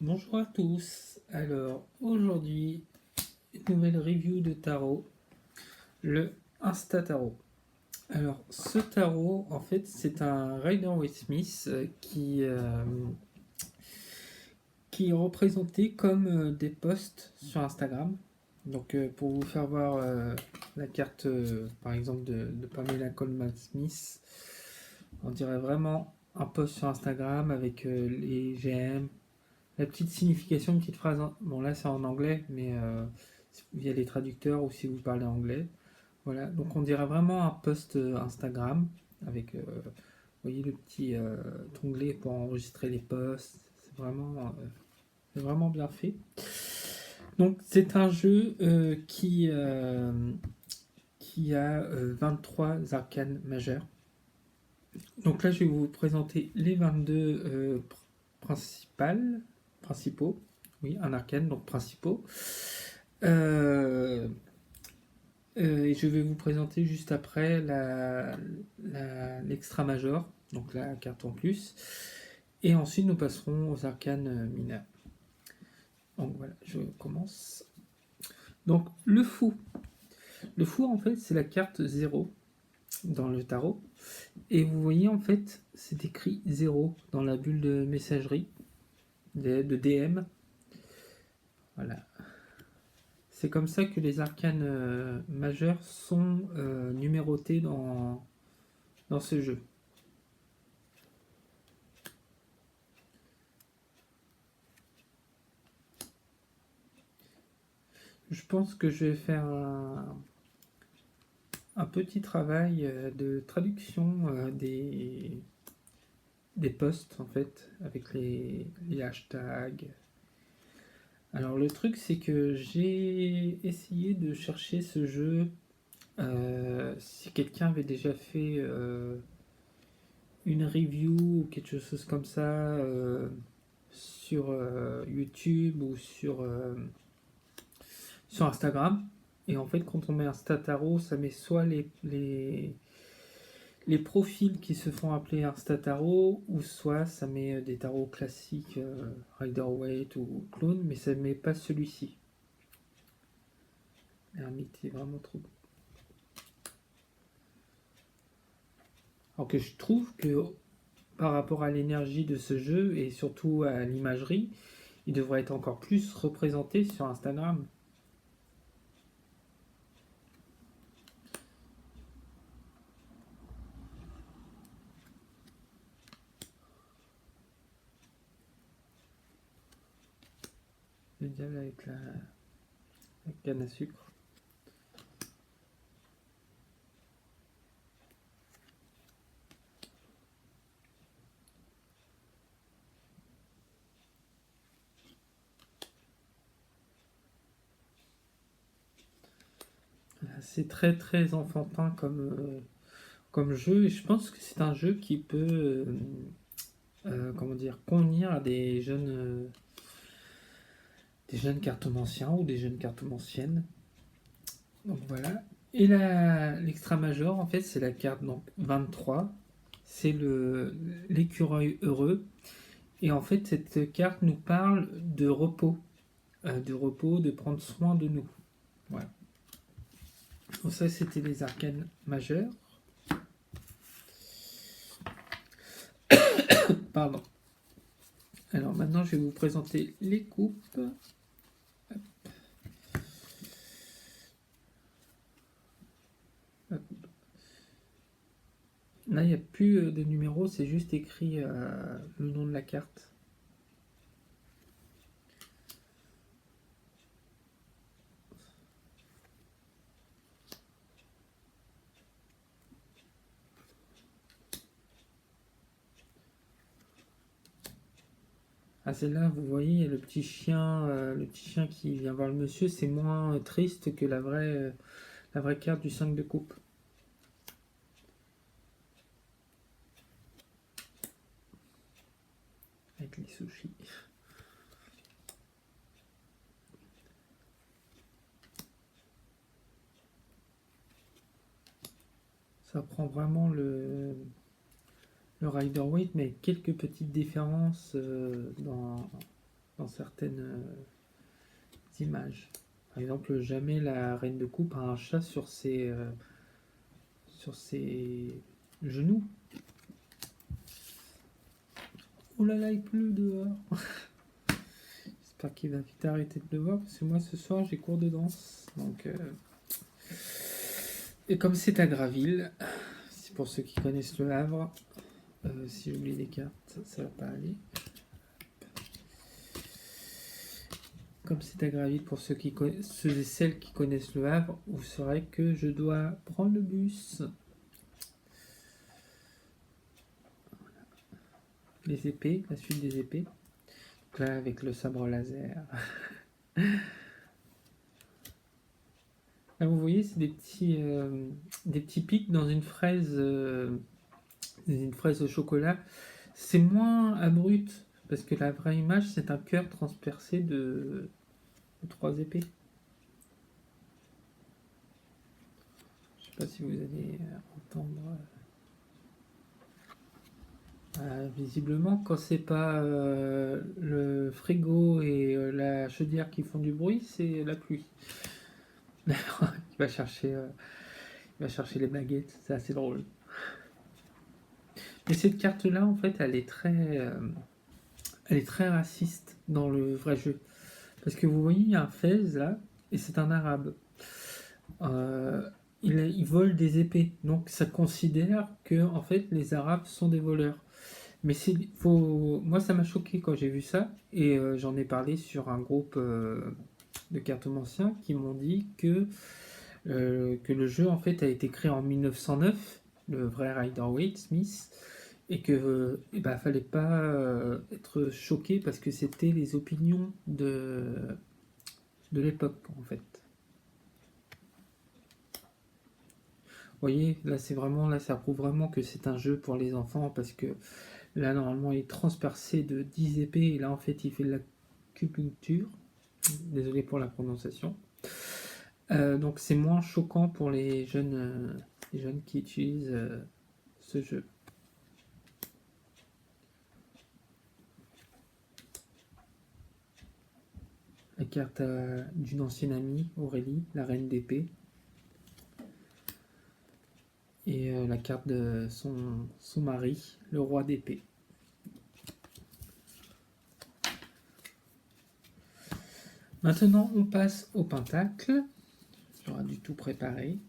Bonjour à tous. Alors aujourd'hui, une nouvelle review de tarot, le Insta Tarot. Alors ce tarot, en fait, c'est un Rider-Waite-Smith qui est représenté comme des posts sur Instagram. Donc pour vous faire voir la carte, par exemple, de Pamela Coleman Smith, on dirait vraiment un post sur Instagram avec les GM, la petite signification, une petite phrase. Bon, là, c'est en anglais, mais via les traducteurs ou si vous parlez anglais. Voilà, donc on dirait vraiment un post Instagram avec, vous voyez, le petit onglet pour enregistrer les posts. C'est vraiment bien fait. Donc, c'est un jeu qui a 23 arcanes majeures. Donc là, je vais vous présenter les 22 principaux. Oui, un arcane, donc principaux. Euh, et je vais vous présenter juste après l'extra major, donc la carte en plus. Et ensuite, nous passerons aux arcanes mineurs. Donc voilà, je commence. Donc le fou. Le fou, en fait, c'est la carte 0 dans le tarot. Et vous voyez, en fait, c'est écrit 0 dans la bulle de messagerie de DM. Voilà. C'est comme ça que les arcanes majeures sont numérotés dans ce jeu. Je pense que je vais faire un petit travail de traduction des posts, en fait, avec les hashtags. Alors le truc, c'est que j'ai essayé de chercher ce jeu si quelqu'un avait déjà fait une review ou quelque chose comme ça sur YouTube ou sur Instagram. Et en fait, quand on met Insta Tarot, ça met soit les profils qui se font appeler Insta Tarot, ou soit ça met des tarots classiques, Rider-Waite ou Clone, mais ça met pas celui-ci. L'ermite est vraiment trop beau. Alors que je trouve que par rapport à l'énergie de ce jeu et surtout à l'imagerie, il devrait être encore plus représenté sur Instagram. Le diable avec la canne à sucre. C'est très très enfantin comme jeu et je pense que c'est un jeu qui peut comment dire, convenir à des jeunes cartomanciens ou des jeunes cartomanciennes. Donc voilà. Et l'extra major, en fait, c'est la carte donc 23. C'est l'écureuil heureux. Et en fait, cette carte nous parle de repos. De prendre soin de nous. Voilà. Donc ça, c'était les arcanes majeures. Pardon. Alors maintenant, je vais vous présenter les coupes. Là, il n'y a plus de numéros, c'est juste écrit le nom de la carte. Ah, celle-là, vous voyez, il y a le petit chien qui vient voir le monsieur, c'est moins triste que la vraie carte du 5 de coupe. Avec les sushis. Ça prend vraiment le Rider-Waite, mais quelques petites différences dans dans certaines images. Par exemple, jamais la reine de coupe a un chat sur ses genoux. Oh là là, il pleut dehors. J'espère qu'il va vite arrêter de pleuvoir parce que moi ce soir j'ai cours de danse. Donc, et comme c'est à Graville, c'est pour ceux qui connaissent le Havre, si j'oublie les cartes, ça va pas aller. Comme c'est à Graville, pour ceux et celles qui connaissent le Havre, vous saurez que je dois prendre le bus. Les épées, la suite des épées. Donc là, avec le sabre laser. Là, vous voyez, c'est des petits pics dans une fraise au chocolat. C'est moins abrupt, parce que la vraie image, c'est un cœur transpercé de 3 épées. Je sais pas si vous allez entendre. Visiblement, quand c'est pas le frigo et la chaudière qui font du bruit, c'est la pluie. Il va chercher les baguettes, c'est assez drôle. Mais cette carte-là, en fait, elle est très raciste dans le vrai jeu. Parce que vous voyez, il y a un fez là, et c'est un arabe. Il vole des épées, donc ça considère que en fait les arabes sont des voleurs. Mais moi ça m'a choqué quand j'ai vu ça, et j'en ai parlé sur un groupe de cartomanciens qui m'ont dit que le jeu en fait a été créé en 1909, le vrai Rider-Waite Smith, et que fallait pas être choqué parce que c'était les opinions de l'époque en fait. Vous voyez, là ça prouve vraiment que c'est un jeu pour les enfants parce que là normalement il est transpercé de 10 épées et là en fait il fait de l'acupuncture. Désolé pour la prononciation. Donc c'est moins choquant pour les jeunes qui utilisent ce jeu. La carte d'une ancienne amie, Aurélie, la reine d'épée. Et la carte de son mari, le roi d'épée. Maintenant, on passe au pentacle. J'aurai du tout préparé.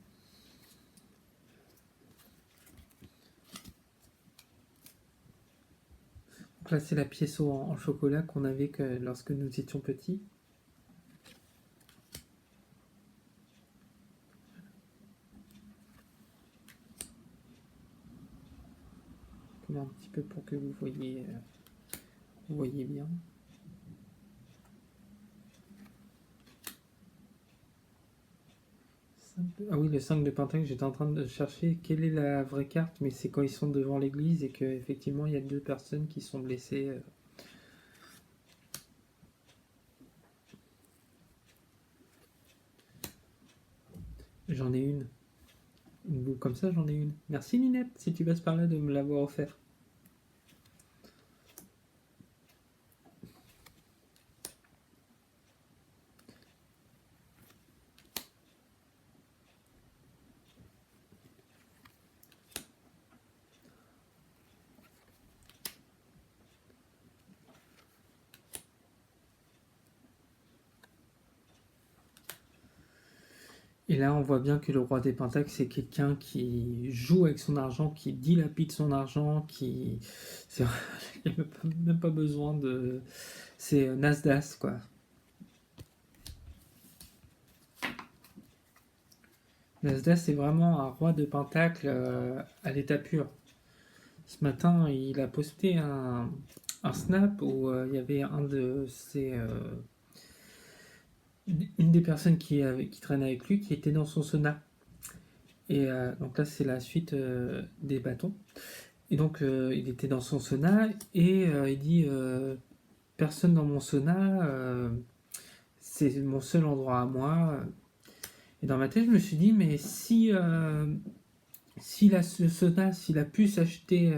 Donc là, c'est la pièce en chocolat qu'on avait lorsque nous étions petits. Un petit peu pour que vous voyez bien. Ah oui, le 5 de pentacle, j'étais en train de chercher quelle est la vraie carte, mais c'est quand ils sont devant l'église et qu'effectivement il y a 2 personnes qui sont blessées. J'en ai une. Une boule comme ça, j'en ai une. Merci Ninette, si tu passes par là de me l'avoir offert. Et là, on voit bien que le roi des pentacles, c'est quelqu'un qui joue avec son argent, qui dilapide son argent, il n'y a même pas besoin de... C'est Nasdaq, quoi. Nasdaq, c'est vraiment un roi de pentacles à l'état pur. Ce matin, il a posté un snap où il y avait une des personnes qui traînait avec lui qui était dans son sauna. Et donc là, c'est la suite des bâtons. Et donc, il était dans son sauna et il dit personne dans mon sauna, c'est mon seul endroit à moi. Et dans ma tête, je me suis dit, mais s'il a ce sauna, s'il a pu s'acheter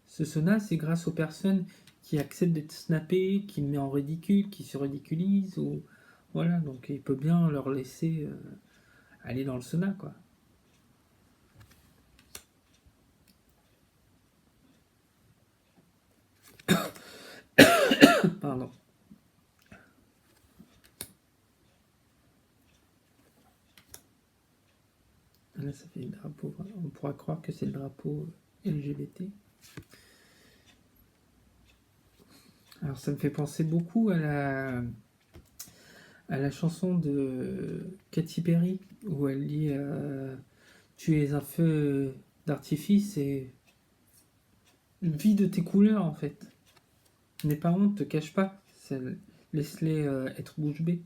ce sauna, c'est grâce aux personnes qui accepte d'être snappé, qui le met en ridicule, qui se ridiculise, ou voilà, donc il peut bien leur laisser aller dans le sauna, quoi. Pardon. Là, ça fait le drapeau. On pourra croire que c'est le drapeau LGBT. Alors, ça me fait penser beaucoup à la chanson de Katy Perry, où elle dit tu es un feu d'artifice et vis de tes couleurs, en fait. N'aie pas honte, te cache pas. Laisse-les être bouche bée.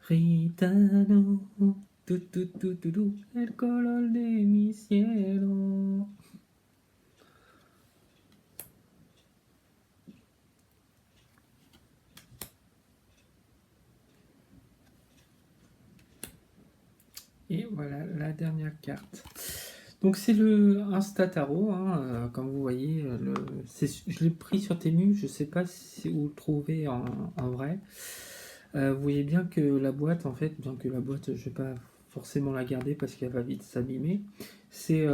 Ritano, el color de mi cielo. Et voilà la dernière carte. Donc c'est le Insta Tarot, hein, comme vous voyez, je l'ai pris sur Temu, je sais pas si vous le trouvez en vrai. Vous voyez bien que la boîte, en fait, bien que la boîte, je vais pas forcément la garder parce qu'elle va vite s'abîmer. C'est,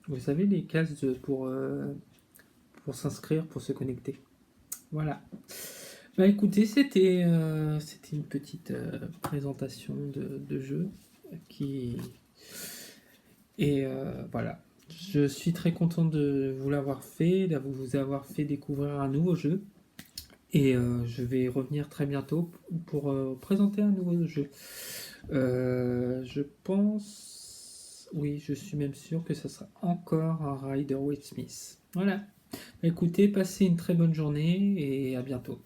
vous savez, les cases pour s'inscrire, pour se connecter. Voilà. Bah écoutez, c'était une petite présentation de jeu qui et voilà. Je suis très content de vous l'avoir fait, de vous avoir fait découvrir un nouveau jeu. Et je vais revenir très bientôt pour présenter un nouveau jeu. Je pense... Oui, je suis même sûr que ce sera encore un Rider Waite Smith. Voilà. Écoutez, passez une très bonne journée et à bientôt.